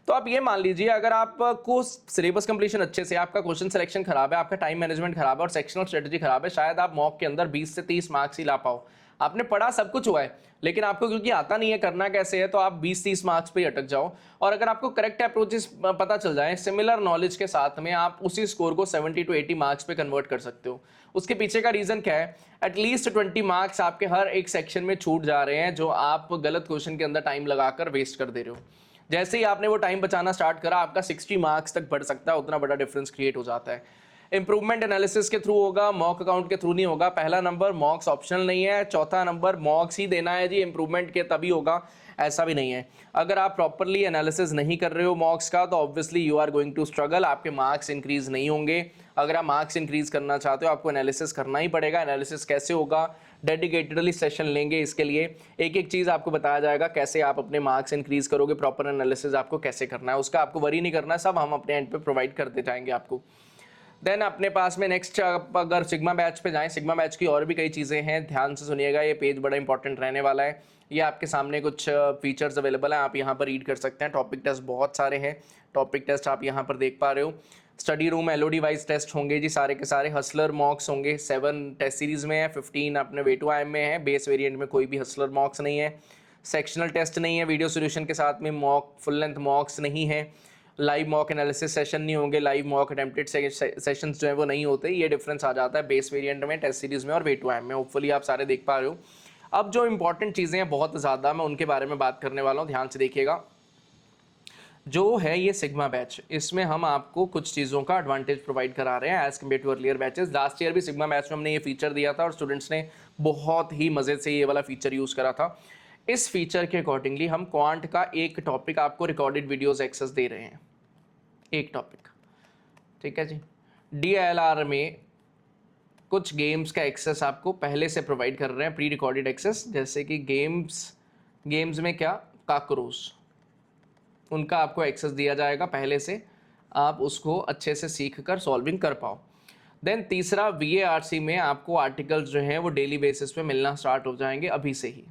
तो आप ये मान लीजिए, अगर आपको सिलेबस कंप्लीशन अच्छे से, आपका क्वेश्चन सिलेक्शन खराब है, आपका टाइम मैनेजमेंट खराब है और सेक्शनल स्ट्रेटजी खराब है, शायद आप मॉक के अंदर 20 से 30 मार्क्स ही ला पाओ। आपने पढ़ा, सब कुछ हुआ है, लेकिन आपको क्योंकि आता नहीं है करना कैसे है, तो आप 20-30 मार्क्स पे ही अटक जाओ। और अगर आपको करेक्ट अप्रोचेस पता चल जाए सिमिलर नॉलेज के साथ में, आप उसी स्कोर को 70 to 80 मार्क्स पे कन्वर्ट कर सकते हो। उसके पीछे का रीजन क्या है? एटलीस्ट 20 मार्क्स आपके हर एक सेक्शन में छूट जा रहे हैं, जो आप गलत क्वेश्चन के अंदर टाइम लगाकर वेस्ट कर दे रहे हो। जैसे ही आपने वो टाइम बचाना स्टार्ट करा, आपका 60 मार्क्स तक बढ़ सकता है, उतना बड़ा डिफरेंस क्रिएट हो जाता है। इंप्रूवमेंट एनालिसिस के थ्रू होगा, मॉक अकाउंट के थ्रू नहीं होगा। पहला नंबर मॉक्स ऑप्शनल नहीं है, चौथा नंबर मॉक्स ही देना है जी, इंप्रूवमेंट के तभी होगा, ऐसा भी नहीं है। अगर आप प्रॉपरली एनालिसिस नहीं कर रहे हो मॉक्स का, तो obviously you are going to struggle, आपके मार्क्स इंक्रीज नहीं होंगे। अगर आप मार्क्स इंक्रीज करना चाहते हो, आपको एनालिसिस करना ही पड़ेगा। एनालिसिस कैसे होगा? डेडिकेटेडली सेशन लेंगे इसके लिए, एक एक चीज़ आपको बताया जाएगा, कैसे आप अपने मार्क्स इंक्रीज करोगे, प्रॉपर एनालिसिस आपको कैसे करना है, उसका आपको वरी नहीं करना है, सब हम अपने एंड पे प्रोवाइड करते जाएंगे आपको। देन अपने पास में नेक्स्ट, अगर सिग्मा बैच पे जाएं, सिग्मा बैच की और भी कई चीज़ें हैं, ध्यान से सुनिएगा, ये पेज बड़ा इंपॉर्टेंट रहने वाला है। ये आपके सामने कुछ फीचर्स अवेलेबल हैं, आप यहाँ पर रीड कर सकते हैं। टॉपिक टेस्ट बहुत सारे हैं, टॉपिक टेस्ट आप यहाँ पर देख पा रहे हो। Study room LOD wise test होंगे जी सारे के सारे। हसलर मॉक्स होंगे, 7 टेस्ट सीरीज में है, 15 अपने वे टू आई में है। बेस वेरिएंट में कोई भी हसलर मॉक्स नहीं है। सेक्शनल टेस्ट नहीं है, वीडियो सोल्यूशन के साथ में मॉक फुल लेंथ मॉक्स नहीं है। लाइव मॉक एनालिसिस सेशन नहीं होंगे, लाइव मॉक अटेम्प्टेड सेशंस जो है वो नहीं होते। ये डिफरेंस आ जाता है बेस वेरिएंट में, टेस्ट सीरीज में और वे टू आई में। होपफुली आप सारे देख पा रहे हो। अब जो इंपॉर्टेंट चीज़ें हैं बहुत ज़्यादा, मैं उनके बारे में बात करने वाला हूँ, ध्यान से देखिएगा। जो है ये सिग्मा बैच, इसमें हम आपको कुछ चीज़ों का एडवांटेज प्रोवाइड करा रहे हैं as compared to earlier batches. Last year भी सिग्मा बैच में हमने ये फीचर दिया था और स्टूडेंट्स ने बहुत ही मज़े से ये वाला फीचर यूज़ करा था। इस फीचर के अकॉर्डिंगली हम क्वांट का एक टॉपिक आपको रिकॉर्डेड वीडियोस एक्सेस दे रहे हैं, एक टॉपिक, ठीक है जी। DILR में कुछ गेम्स का एक्सेस आपको पहले से प्रोवाइड कर रहे हैं, प्री रिकॉर्डेड एक्सेस, जैसे कि गेम्स में क्या, काकरोच, उनका आपको एक्सेस दिया जाएगा पहले से, आप उसको अच्छे से सीख कर सॉल्विंग कर पाओ। देन तीसरा, VARC में आपको आर्टिकल्स जो हैं वो डेली बेसिस पे मिलना स्टार्ट हो जाएंगे अभी से ही,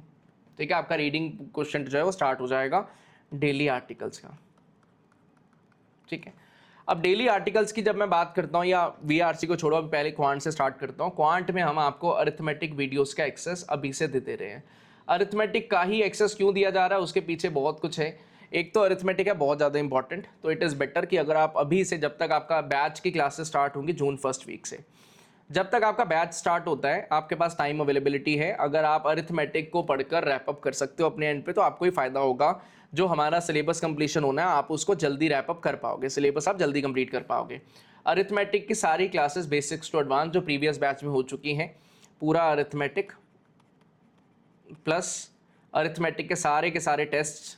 ठीक है। आपका रीडिंग क्वेश्चन जो है वो स्टार्ट हो जाएगा डेली आर्टिकल्स का, ठीक है। अब डेली आर्टिकल्स की जब मैं बात करता हूँ, या VARC को छोड़ो, अभी पहले क्वांट से स्टार्ट करता हूँ। क्वांट में हम आपको अरिथमेटिक वीडियोस का एक्सेस अभी से दे रहे हैं। अरिथमेटिक का ही एक्सेस क्यों दिया जा रहा है, उसके पीछे बहुत कुछ है। एक तो अरिथमेटिक है बहुत ज़्यादा इंपॉर्टेंट, तो इट इज़ बेटर कि अगर आप अभी से, जब तक आपका बैच की क्लासेस स्टार्ट होंगी जून फर्स्ट वीक से, जब तक आपका बैच स्टार्ट होता है, आपके पास टाइम अवेलेबिलिटी है। अगर आप अरिथमेटिक को पढ़कर रैप अप कर सकते हो अपने एंड पे, तो आपको ही फ़ायदा होगा। जो हमारा सिलेबस कंप्लीशन होना है, आप उसको जल्दी रैप अप कर पाओगे, सिलेबस आप जल्दी कंप्लीट कर पाओगे। अरिथमेटिक की सारी क्लासेस बेसिक्स टू एडवांस जो प्रीवियस बैच में हो चुकी हैं, पूरा अरिथमेटिक प्लस अरिथमेटिक के सारे test,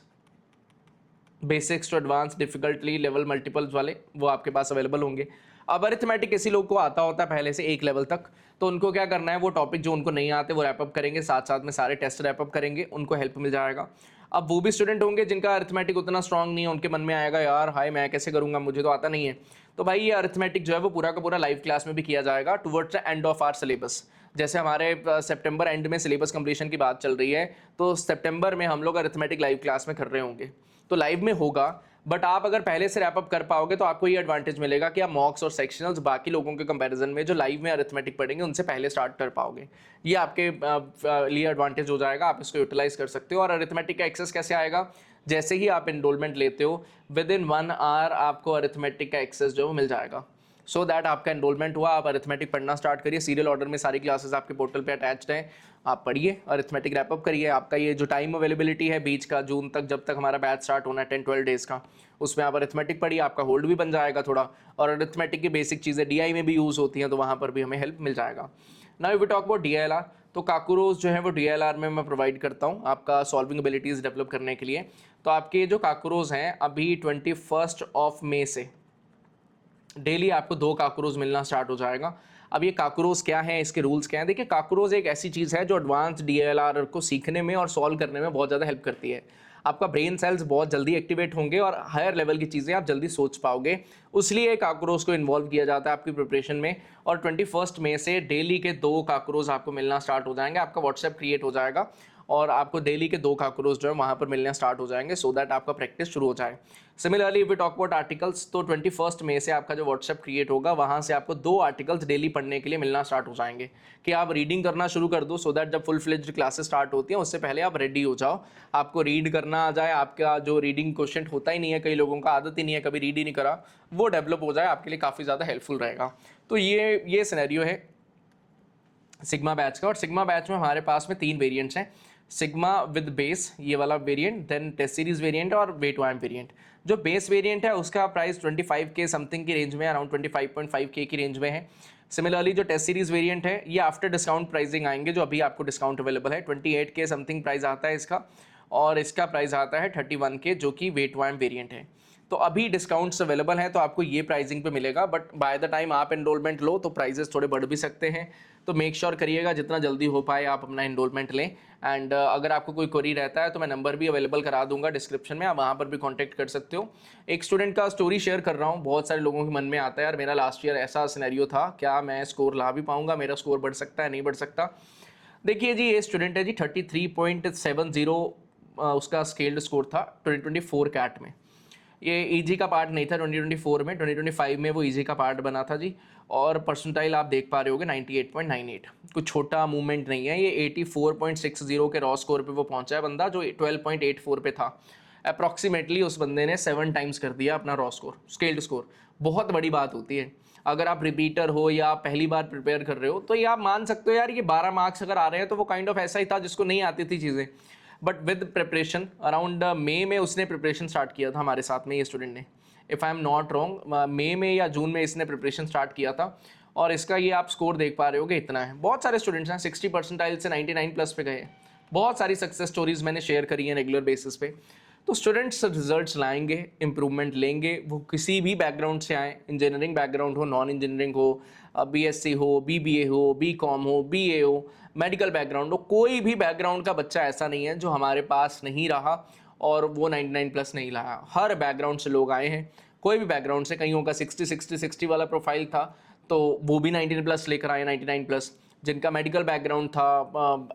basics to advance, difficulty level multiples वाले, वो आपके पास अवेलेबल होंगे। अब अरिथमेटिक किसी लोग को आता होता है पहले से एक लेवल तक, तो उनको क्या करना है, वो टॉपिक जो उनको नहीं आते वो रैप अप करेंगे, साथ साथ में सारे टेस्ट रैप अप करेंगे, उनको हेल्प मिल जाएगा। अब वो भी स्टूडेंट होंगे जिनका अरिथमेटिक उतना स्ट्रांग नहीं है, उनके मन में आएगा यार हाय मैं कैसे करूँगा, मुझे तो आता नहीं है। तो भाई ये अरिथमेटिक जो है वो पूरा का पूरा लाइव क्लास में भी किया जाएगा towards the end of our syllabus. जैसे हमारे सितंबर एंड में सिलेबस कंप्लीशन की बात चल रही है, तो सितंबर में हम लोग अरिथमेटिक लाइव क्लास में कर रहे होंगे, तो लाइव में होगा। बट आप अगर पहले से रैप अप कर पाओगे तो आपको ये एडवांटेज मिलेगा कि आप मॉक्स और सेक्शनल्स बाकी लोगों के कंपैरिजन में जो लाइव में अरिथमेटिक पढ़ेंगे उनसे पहले स्टार्ट कर पाओगे। ये आपके लिए एडवांटेज हो जाएगा, आप इसको यूटिलाइज कर सकते हो। और अरिथमेटिक का एक्सेस कैसे आएगा, जैसे ही आप एनरोलमेंट लेते हो विद इन 1 आवर आपको अरिथमेटिक का एक्सेस जो मिल जाएगा। सो दैट आपका एनरोलमेंट हुआ, आप अरिथमेटिक पढ़ना स्टार्ट करिए, सीरियल ऑर्डर में सारी क्लासेस आपके पोर्टल पे अटैच्ड हैं, आप पढ़िए, अरिथमेटिक रैप अप करिए। आपका ये जो टाइम अवेलेबिलिटी है बीच का, जून तक जब तक हमारा बैच स्टार्ट होना है 10-12 डेज़ का, उसमें आप अरिथमेटिक पढ़िए, आपका होल्ड भी बन जाएगा थोड़ा। और अरिथमेटिक की बेसिक चीज़ें DI में भी यूज़ होती हैं, तो वहाँ पर भी हमें हेल्प मिल जाएगा। Now we talk about DILR, तो काकुरोज जो है वो DILR में मैं प्रोवाइड करता हूँ आपका सॉल्विंग एबिलिटीज़ डेवलप करने के लिए। तो आपके जो काकुरोज हैं अभी 21 मई से डेली आपको 2 काकरोच मिलना स्टार्ट हो जाएगा। अब ये काकरोच क्या है, इसके रूल्स क्या हैं? देखिए, काकरोच एक ऐसी चीज़ है जो एडवांस DILR को सीखने में और सॉल्व करने में बहुत ज़्यादा हेल्प करती है। आपका ब्रेन सेल्स बहुत जल्दी एक्टिवेट होंगे और हायर लेवल की चीज़ें आप जल्दी सोच पाओगे, उसलिए काकरोच को इन्वॉल्व किया जाता है आपकी प्रिपरेशन में। और 21 मई से डेली के 2 काकरोच आपको मिलना स्टार्ट हो जाएंगे, आपका व्हाट्सएप क्रिएट हो जाएगा और आपको डेली के 2 कॉकरोच जो है वहाँ पर मिलने स्टार्ट हो जाएंगे, सो दैट आपका प्रैक्टिस शुरू हो जाए। Similarly if we talk about articles, तो 21 मई से आपका जो व्हाट्सएप क्रिएट होगा वहाँ से आपको 2 आर्टिकल्स डेली पढ़ने के लिए मिलना स्टार्ट हो जाएंगे कि आप रीडिंग करना शुरू कर दो, सो दैट जब फुल फ्लेज्ड क्लासेस स्टार्ट होती हैं उससे पहले आप रेडी हो जाओ, आपको रीड करना आ जाए, आपका जो रीडिंग क्वेश्चन होता ही नहीं है, कई लोगों का आदत ही नहीं है, कभी रीड ही नहीं करा, वो डेवलप हो जाए, आपके लिए काफ़ी ज़्यादा हेल्पफुल रहेगा। तो ये सिनेरियो है सिग्मा बैच का। और सिग्मा बैच में हमारे पास में 3 वेरिएंट्स हैं, सिग्मा विद बेस ये वाला variant, then test series variant और वे टू एम वेरिएंट। जो बेस वेरिएंट है उसका प्राइस 25K समथिंग की रेंज में, अराउंड 25.5K की रेंज में है। सिमिलरली जो टेस्ट सीरीज वेरिएंट है ये आफ्टर डिस्काउंट प्राइसिंग आएंगे, जो अभी आपको डिस्काउंट अवेलेबल है, 28K समथिंग प्राइस आता है इसका, और इसका प्राइस आता है 31K जो कि वे टू एम वेरिएंट है। तो अभी डिस्काउंट्स अवेलेबल हैं तो आपको ये प्राइसिंग पे मिलेगा, बट बाय द टाइम आप एनरोलमेंट लो तो प्राइजेस थोड़े बढ़ भी सकते हैं, तो मेक श्योर करिएगा जितना जल्दी हो पाए आप अपना एनरोलमेंट लें। एंड अगर आपको कोई क्वेरी रहता है तो मैं नंबर भी अवेलेबल करा दूंगा डिस्क्रिप्शन में, आप वहाँ पर भी कॉन्टैक्ट कर सकते हो। एक स्टूडेंट का स्टोरी शेयर कर रहा हूँ, बहुत सारे लोगों के मन में आता है यार मेरा लास्ट ईयर ऐसा सिनेरियो था, क्या मैं स्कोर ला भी पाऊंगा, मेरा स्कोर बढ़ सकता है नहीं बढ़ सकता। देखिए जी, ये स्टूडेंट है जी 33.70 उसका स्केल्ड स्कोर था 2024 कैट में। ये ईजी का पार्ट नहीं था 2024 में, 2025 में वो ईजी का पार्ट बना था जी। और परसेंटाइल आप देख पा रहे होगे 98.98, कुछ छोटा मूवमेंट नहीं है, ये 84.60 के रॉ स्कोर पे वो पहुंचा है बंदा, जो 12.84 पे था। अप्रॉक्सीमेटली उस बंदे ने 7 टाइम्स कर दिया अपना रॉ स्कोर, स्केल्ड स्कोर। बहुत बड़ी बात होती है, अगर आप रिपीटर हो या पहली बार प्रिपेयर कर रहे हो तो ये आप मान सकते हो यार ये 12 मार्क्स अगर आ रहे हैं तो वो काइंड ऑफ ऐसा ही था जिसको नहीं आती थी चीज़ें। बट विद प्रिपरेशन अराउंड मई में उसने प्रिपरेशन स्टार्ट किया था हमारे साथ में, ये स्टूडेंट ने, if I am not wrong मई में या जून में इसने प्रिपरेशन स्टार्ट किया था। और इसका ये आप स्कोर देख पा रहे हो कि इतना है। बहुत सारे स्टूडेंट्स हैं 60 परसेंटाइल से 99 प्लस पे गए। बहुत सारी सक्सेस स्टोरीज मैंने शेयर करी हैं रेगुलर बेसिस पे। तो स्टूडेंट्स रिजल्ट्स लाएंगे, इंप्रूवमेंट लेंगे, वो किसी भी बैकग्राउंड से आए, इंजीनियरिंग बैकग्राउंड हो, नॉन इंजीनियरिंग हो, BSc हो, BBA हो, BCom हो, BA हो, मेडिकल बैकग्राउंड हो, कोई भी बैकग्राउंड का बच्चा ऐसा नहीं है जो हमारे पास नहीं रहा और वो 99 प्लस नहीं लाया। हर बैकग्राउंड से लोग आए हैं, कोई भी बैकग्राउंड से, कईयों का 60 वाला प्रोफाइल था तो वो भी 19 प्लस लेकर आए, 99 प्लस। जिनका मेडिकल बैकग्राउंड था,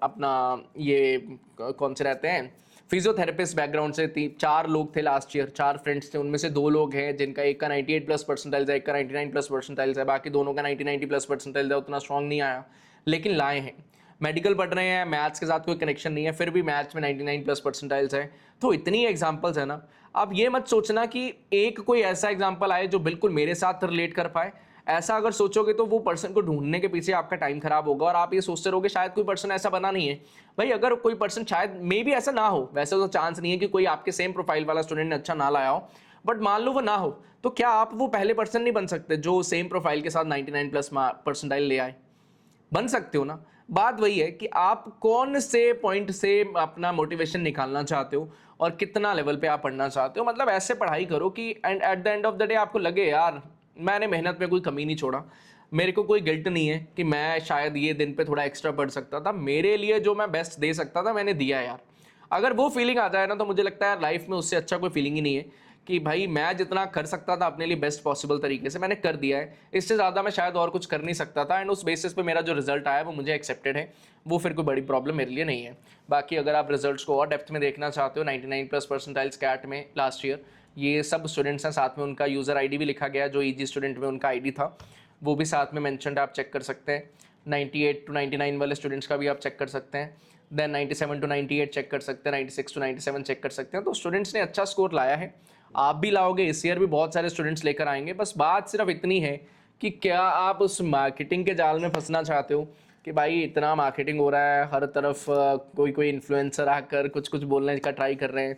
अपना ये कौन से रहते हैं, फिजियोथेरेपिस्ट बैकग्राउंड से 4 लोग थे लास्ट ईयर, 4 फ्रेंड्स थे, उनमें से 2 लोग हैं जिनका एक का 98 प्लस परसेंटाइल्स है, एक का 99 प्लस परसेंटाइल्स है, बाकी दोनों का 90 प्लस परसेंटाइल्स है, उतना स्ट्रॉन्ग नहीं आया लेकिन लाए हैं। मेडिकल पढ़ रहे हैं, मैथ्स के साथ कोई कनेक्शन नहीं है, फिर भी मैथ्स में 99 प्लस परसेंटाइल्स है। तो इतनी एग्जांपल्स है ना, आप ये मत सोचना कि एक कोई ऐसा एग्जांपल आए जो बिल्कुल मेरे साथ रिलेट कर पाए। ऐसा अगर सोचोगे तो वो पर्सन को ढूंढने के पीछे आपका टाइम खराब होगा और आप ये सोचते रहोगे शायद कोई पर्सन ऐसा बना नहीं है। भाई अगर कोई पर्सन, शायद मे भी ऐसा ना हो, वैसे तो चांस नहीं है कि कोई आपके सेम प्रोफाइल वाला स्टूडेंट ने अच्छा ना लाया हो, बट मान लो वो ना हो तो क्या आप वो पहले पर्सन नहीं बन सकते जो सेम प्रोफाइल के साथ 99 प्लस परसेंटाइल ले आए? बन सकते हो ना। बात वही है कि आप कौन से पॉइंट से अपना मोटिवेशन निकालना चाहते हो और कितना लेवल पे आप पढ़ना चाहते हो। मतलब ऐसे पढ़ाई करो कि and at the end of the day आपको लगे यार मैंने मेहनत में कोई कमी नहीं छोड़ा, मेरे को कोई गिल्ट नहीं है कि मैं शायद ये दिन पे थोड़ा एक्स्ट्रा पढ़ सकता था, मेरे लिए जो मैं बेस्ट दे सकता था मैंने दिया यार। अगर वो फीलिंग आ जाए ना तो मुझे लगता है लाइफ में उससे अच्छा कोई फीलिंग ही नहीं है कि भाई मैं जितना कर सकता था अपने लिए बेस्ट पॉसिबल तरीके से मैंने कर दिया है, इससे ज़्यादा मैं शायद और कुछ कर नहीं सकता था, एंड उस बेसिस पे मेरा जो रिजल्ट आया वो मुझे एक्सेप्टेड है, वो फिर कोई बड़ी प्रॉब्लम मेरे लिए नहीं है। बाकी अगर आप रिजल्ट्स को और डेप्थ में देखना चाहते हो, 99 प्लस परसेंटाइल्स कैट में लास्ट ईयर ये सब स्टूडेंट्स हैं, साथ में उनका यूज़र आईडी भी लिखा गया, जो ईजी स्टूडेंट में उनका आईडी था वो भी साथ में मेंशन्ड, आप चेक कर सकते हैं। 98 टू 99 वाले स्टूडेंट्स का भी आप चेक कर सकते हैं, देन 97 टू 98 चेक कर सकते हैं, 96 टू 97 चेक कर सकते हैं। तो स्टूडेंट्स ने अच्छा स्कोर लाया है, आप भी लाओगे, इस ईयर भी बहुत सारे स्टूडेंट्स लेकर आएंगे। बस बात सिर्फ इतनी है कि क्या आप उस मार्केटिंग के जाल में फंसना चाहते हो कि भाई इतना मार्केटिंग हो रहा है, हर तरफ कोई इन्फ्लुएंसर आकर कुछ कुछ बोलने का ट्राई कर रहे हैं,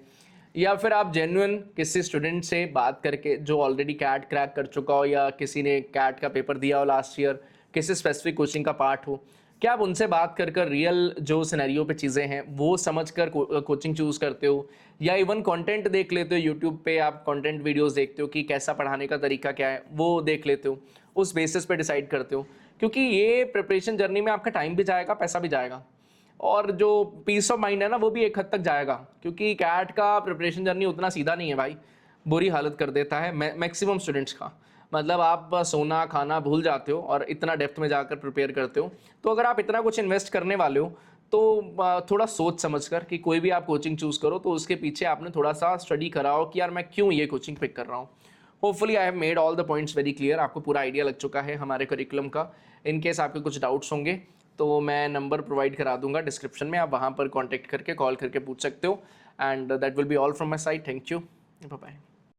या फिर आप जेन्युइन किसी स्टूडेंट से बात करके जो ऑलरेडी कैट क्रैक कर चुका हो या किसी ने कैट का पेपर दिया हो लास्ट ईयर, किसी स्पेसिफिक कोचिंग का पार्ट हो, क्या आप उनसे बात कर कर रियल जो सिनेरियो पे चीज़ें हैं वो समझ कर कोचिंग चूज़ करते हो, या इवन कंटेंट देख लेते हो यूट्यूब पे, आप कंटेंट वीडियोस देखते हो कि कैसा पढ़ाने का तरीका क्या है वो देख लेते हो, उस बेसिस पे डिसाइड करते हो। क्योंकि ये प्रिपरेशन जर्नी में आपका टाइम भी जाएगा, पैसा भी जाएगा, और जो पीस ऑफ माइंड है ना वो भी एक हद तक जाएगा, क्योंकि कैट का प्रिपरेशन जर्नी उतना सीधा नहीं है भाई, बुरी हालत कर देता है मैक्सिमम स्टूडेंट्स का। मतलब आप सोना खाना भूल जाते हो और इतना डेप्थ में जाकर प्रिपेयर करते हो। तो अगर आप इतना कुछ इन्वेस्ट करने वाले हो तो थोड़ा सोच समझ कर कि कोई भी आप कोचिंग चूज़ करो तो उसके पीछे आपने थोड़ा सा स्टडी करा हो कि यार मैं क्यों ये कोचिंग पिक कर रहा हूँ। Hopefully I have made all the points very clear, आपको पूरा आइडिया लग चुका है हमारे करिकुलम का। इन केस आपके कुछ डाउट्स होंगे तो मैं नंबर प्रोवाइड करा दूंगा डिस्क्रिप्शन में, आप वहाँ पर कॉन्टैक्ट करके कॉल करके पूछ सकते हो। And that will be all from my side. Thank you, bye bye.